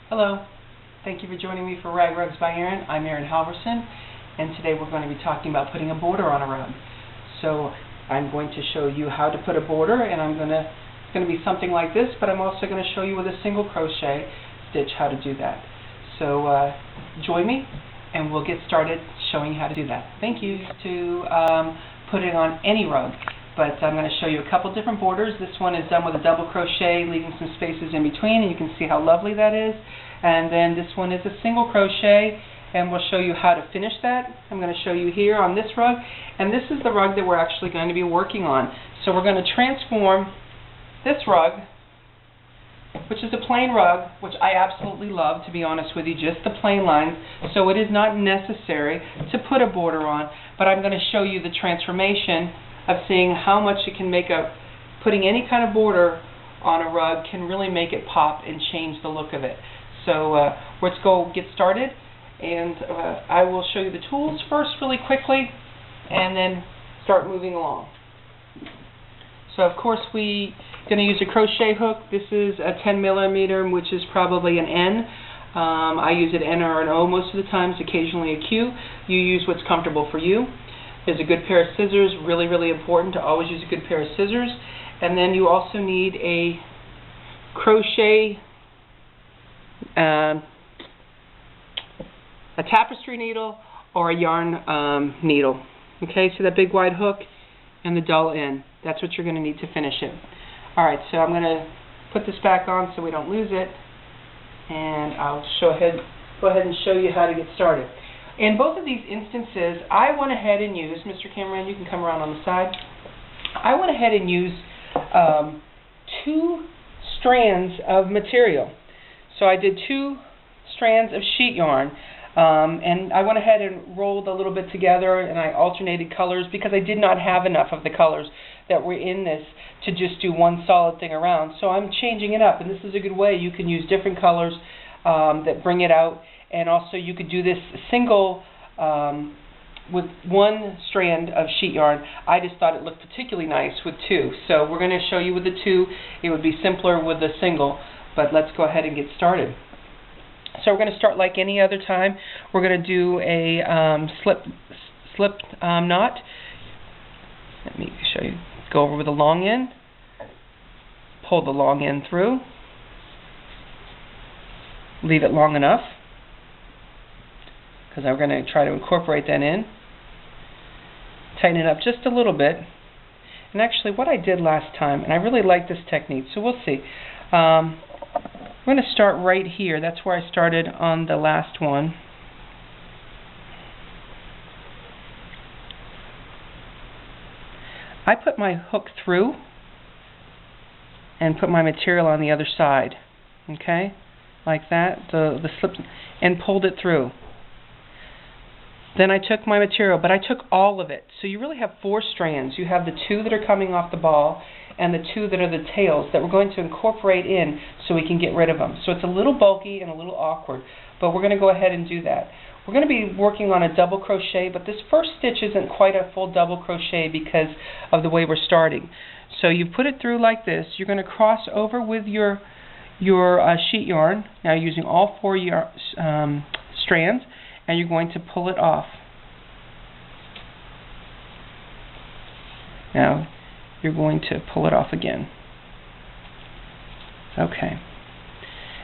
Hello, thank you for joining me for Rag Rugs by Erin. I'm Erin Halvorsen, and today we're going to be talking about putting a border on a rug. So I'm going to show you how to put a border, and it's going to be something like this, but I'm also going to show you with a single crochet stitch how to do that. So join me, and we'll get started showing you how to do that. Thank you. To put it on any rug, but I'm going to show you a couple different borders. This one is done with a double crochet, leaving some spaces in between, and you can see how lovely that is. And then this one is a single crochet, and we'll show you how to finish that. I'm going to show you here on this rug, and this is the rug that we're actually going to be working on. So we're going to transform this rug, which is a plain rug, which I absolutely love, to be honest with you, just the plain lines, so it is not necessary to put a border on, but I'm going to show you the transformation of seeing how much it can make putting any kind of border on a rug can really make it pop and change the look of it. So let's go get started, and I will show you the tools first really quickly and then start moving along. So of course we're going to use a crochet hook. This is a 10 millimeter, which is probably an N. I use an N or an O most of the times, occasionally a Q. You use what's comfortable for you. There's a good pair of scissors, really, really important to always use a good pair of scissors. And then you also need a crochet, a tapestry needle or a yarn needle. Okay, so that big wide hook and the dull end. That's what you're going to need to finish it. Alright, so I'm going to put this back on so we don't lose it, and I'll go ahead and show you how to get started. In both of these instances, I went ahead and used, Mr. Cameron, you can come around on the side. I went ahead and used 2 strands of material. So I did 2 strands of sheet yarn, and I went ahead and rolled a little bit together, and I alternated colors because I did not have enough of the colors that were in this to just do one solid thing around. So I'm changing it up, and this is a good way. You can use different colors that bring it out, and also you could do this single with 1 strand of sheet yarn. I just thought it looked particularly nice with 2. So we're going to show you with the 2. It would be simpler with the single, but let's go ahead and get started. So we're going to start like any other time. We're going to do a slip knot. Let me show you. Go over with the long end. Pull the long end through. Leave it long enough, because I'm going to try to incorporate that in. Tighten it up just a little bit. And actually what I did last time, and I really like this technique, so we'll see. I'm going to start right here. That's where I started on the last one. I put my hook through and put my material on the other side. Okay? Like that, the slip, and pulled it through. Then I took my material, but I took all of it. So you really have 4 strands. You have the 2 that are coming off the ball and the 2 that are the tails that we're going to incorporate in so we can get rid of them. So it's a little bulky and a little awkward, but we're going to go ahead and do that. We're going to be working on a double crochet, but this first stitch isn't quite a full double crochet because of the way we're starting. So you put it through like this. You're going to cross over with your sheet yarn, now using all 4 strands, and you're going to pull it off. Now you're going to pull it off again. Okay.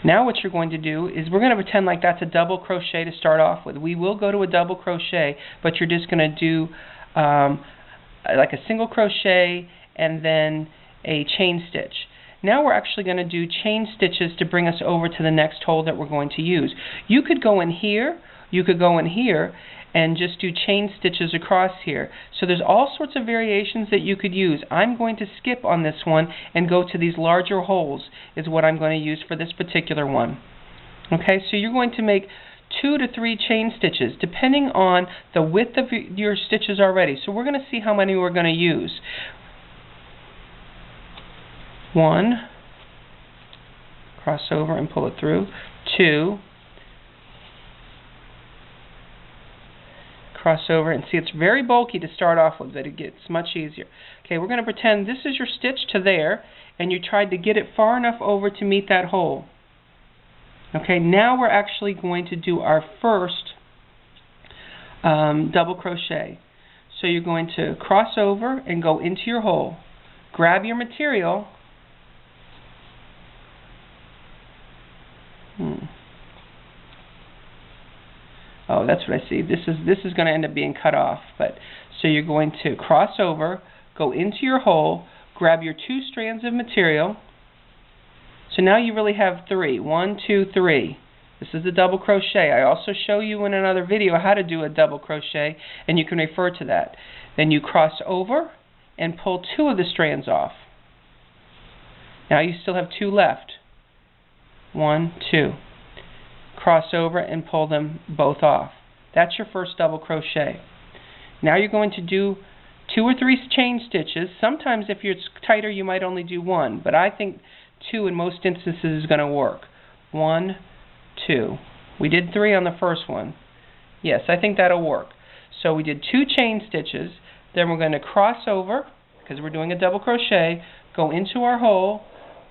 Now what you're going to do is we're going to pretend like that's a double crochet to start off with. We will go to a double crochet, but you're just going to do like a single crochet and then a chain stitch. Now we're actually going to do chain stitches to bring us over to the next hole that we're going to use. You could go in here, you could go in here, and just do chain stitches across here. So there's all sorts of variations that you could use. I'm going to skip on this one and go to these larger holes is what I'm going to use for this particular one. Okay, so you're going to make 2 to 3 chain stitches depending on the width of your stitches already. So we're going to see how many we're going to use. 1, cross over and pull it through. 2, cross over, and see it's very bulky to start off with, but it gets much easier. Okay, we're going to pretend this is your stitch to there, and you tried to get it far enough over to meet that hole. Okay, now we're actually going to do our first double crochet. So you're going to cross over and go into your hole. Grab your material. Oh, that's what I see. This is going to end up being cut off. But so you're going to cross over, go into your hole, grab your 2 strands of material. So now you really have 3. 1, 2, 3. This is a double crochet. I also show you in another video how to do a double crochet, and you can refer to that. Then you cross over and pull 2 of the strands off. Now you still have 2 left. 1, 2. Cross over and pull them both off. That's your first double crochet. Now you're going to do 2 or 3 chain stitches. Sometimes if it's tighter you might only do 1, but I think 2 in most instances is going to work. 1, 2. We did 3 on the first one. Yes, I think that'll work. So we did 2 chain stitches, then we're going to cross over, because we're doing a double crochet, go into our hole,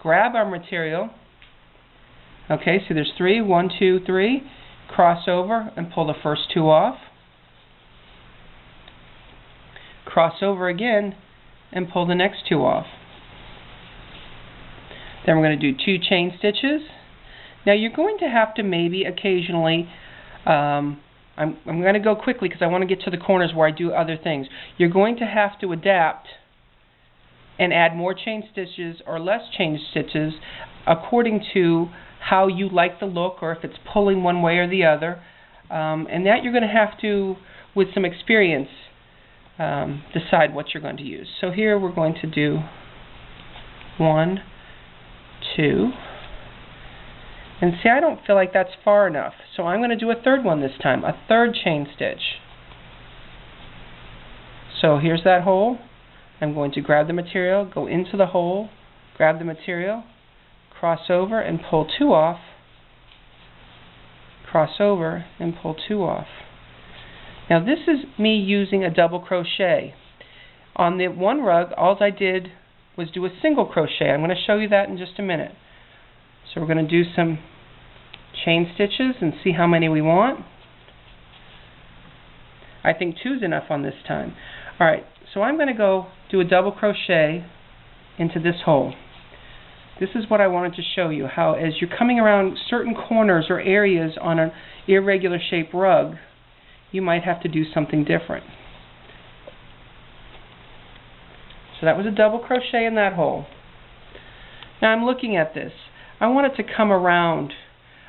grab our material. Okay, so there's 3, 1, 2, 3, cross over and pull the first 2 off. Cross over again and pull the next 2 off. Then we're going to do 2 chain stitches. Now you're going to have to maybe occasionally, I'm going to go quickly because I want to get to the corners where I do other things. You're going to have to adapt and add more chain stitches or less chain stitches according to how you like the look, or if it's pulling one way or the other. And that you're going to have to, with some experience, decide what you're going to use. So here we're going to do 1, 2. And see, I don't feel like that's far enough. So I'm going to do a third one this time, a 3rd chain stitch. So here's that hole. I'm going to grab the material, go into the hole, grab the material, cross over and pull 2 off, cross over and pull 2 off. Now this is me using a double crochet. On the one rug, all I did was do a single crochet. I'm going to show you that in just a minute. So we're going to do some chain stitches and see how many we want. I think 2 is enough on this time. Alright, so I'm going to go do a double crochet into this hole. This is what I wanted to show you, how as you're coming around certain corners or areas on an irregular shaped rug, you might have to do something different. So that was a double crochet in that hole. Now I'm looking at this. I want it to come around.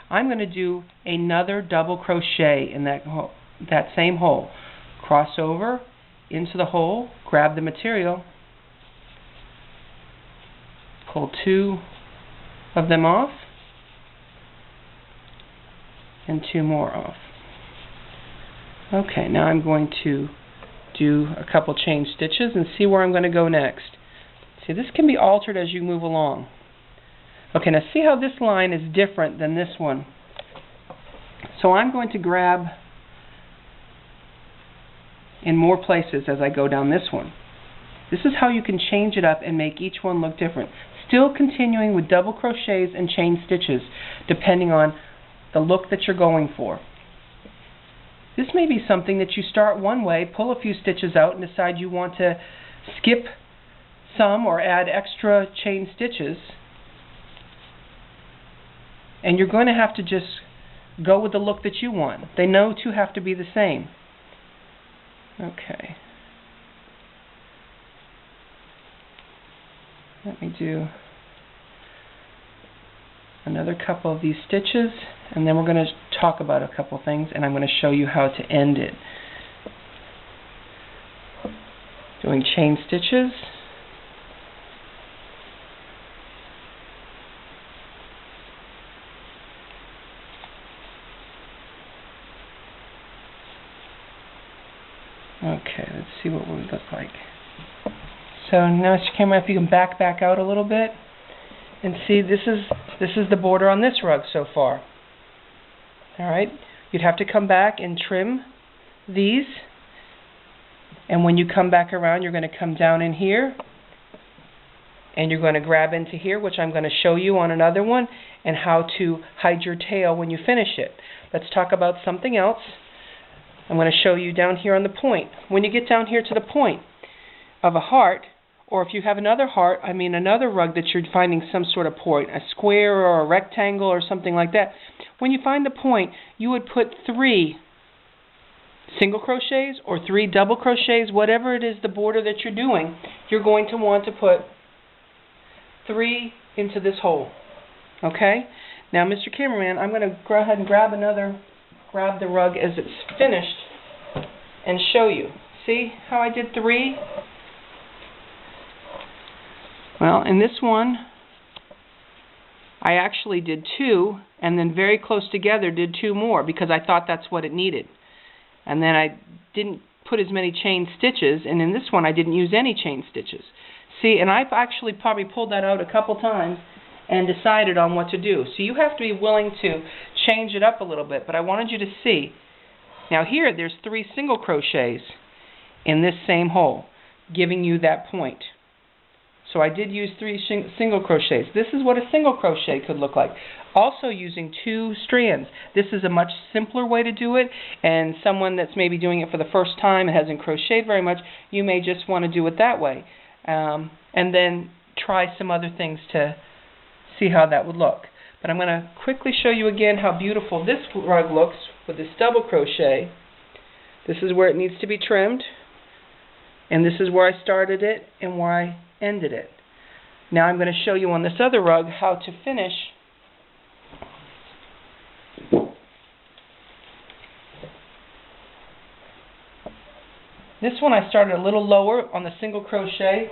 I'm going to do another double crochet in that same hole. Cross over into the hole, grab the material, pull 2 of them off, and 2 more off. Okay, now I'm going to do a couple chain stitches and see where I'm going to go next. See, this can be altered as you move along. Okay, now see how this line is different than this one. So I'm going to grab in more places as I go down this one. This is how you can change it up and make each one look different. Still continuing with double crochets and chain stitches, depending on the look that you're going for. This may be something that you start one way, pull a few stitches out, and decide you want to skip some or add extra chain stitches. And you're going to have to just go with the look that you want. They know 2 have to be the same. Okay. Let me do another couple of these stitches, and then we're going to talk about a couple things, and I'm going to show you how to end it. Doing chain stitches. Okay, let's see what we look like. So now, Mr. Camera, if you can back out a little bit and see, this is the border on this rug so far. All right, you'd have to come back and trim these, and when you come back around, you're going to come down in here and you're going to grab into here, which I'm going to show you on another one, and how to hide your tail when you finish it. Let's talk about something else. I'm going to show you down here on the point. When you get down here to the point of a heart, or if you have another heart, another rug that you're finding some sort of point, a square or a rectangle or something like that, when you find the point, you would put 3 single crochets or 3 double crochets, whatever it is the border that you're doing, you're going to want to put 3 into this hole. Okay? Now, Mr. Cameraman, I'm going to go ahead and grab the rug as it's finished and show you. See how I did 3? Well, in this one, I actually did 2, and then very close together did 2 more because I thought that's what it needed. And then I didn't put as many chain stitches, and in this one I didn't use any chain stitches. See, and I've actually probably pulled that out a couple times and decided on what to do. So you have to be willing to change it up a little bit, but I wanted you to see. Now here, there's 3 single crochets in this same hole, giving you that point. So I did use 3 single crochets. This is what a single crochet could look like. Also using 2 strands. This is a much simpler way to do it, and someone that's maybe doing it for the first time and hasn't crocheted very much, you may just want to do it that way. And then try some other things to see how that would look. But I'm going to quickly show you again how beautiful this rug looks with this double crochet. This is where it needs to be trimmed, and this is where I started it and where I ended it. Now I'm going to show you on this other rug how to finish this one. I started a little lower on the single crochet,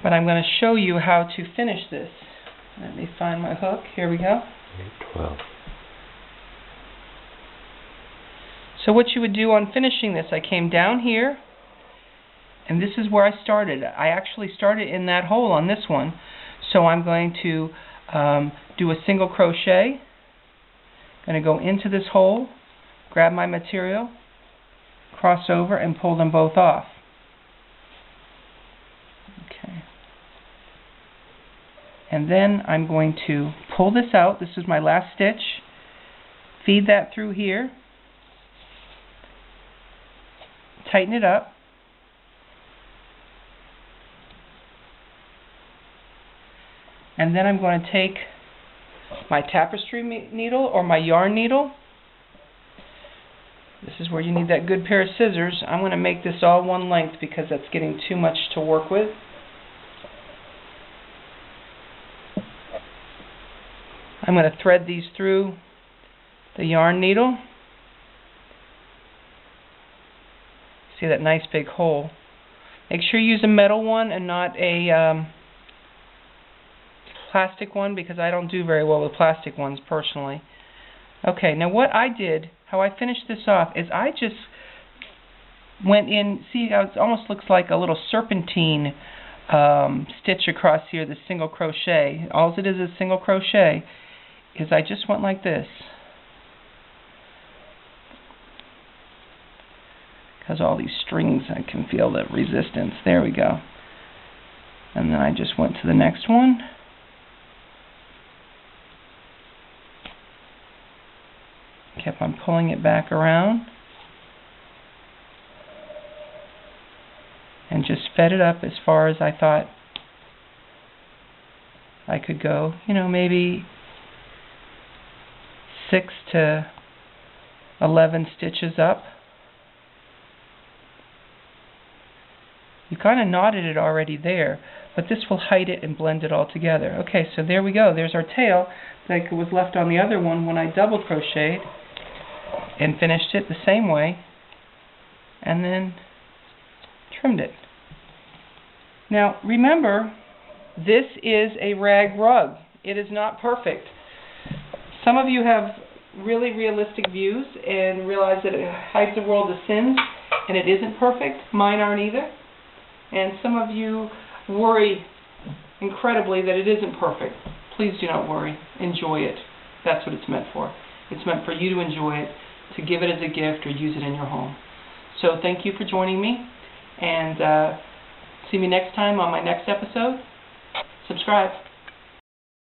but I'm going to show you how to finish this. Let me find my hook. Here we go. 12. So what you would do on finishing this, I came down here, and this is where I started. I actually started in that hole on this one. So I'm going to do a single crochet. I'm going to go into this hole, grab my material, cross over, and pull them both off. Okay. And then I'm going to pull this out. This is my last stitch. Feed that through here. Tighten it up. And then I'm going to take my tapestry needle or my yarn needle. This is where you need that good pair of scissors. I'm going to make this all one length because that's getting too much to work with. I'm going to thread these through the yarn needle. See that nice big hole. Make sure you use a metal one and not a plastic one, because I don't do very well with plastic ones personally. Okay, now what I did, how I finished this off, is I just went in, see how it almost looks like a little serpentine stitch across here, the single crochet. All it is single crochet, is I just went like this. Because all these strings, I can feel the resistance. There we go. And then I just went to the next one. Kept on pulling it back around. And just fed it up as far as I thought I could go. You know, maybe 6 to 11 stitches up. You kind of knotted it already there, but this will hide it and blend it all together. Okay, so there we go. There's our tail that was left on the other one when I double crocheted and finished it the same way and then trimmed it. Now remember, this is a rag rug. It is not perfect. Some of you have really realistic views and realize that it hides the world of sins and it isn't perfect. Mine aren't either. And some of you worry incredibly that it isn't perfect. Please do not worry. Enjoy it. That's what it's meant for. It's meant for you to enjoy it, to give it as a gift or use it in your home. So thank you for joining me, And see me next time on my next episode. Subscribe.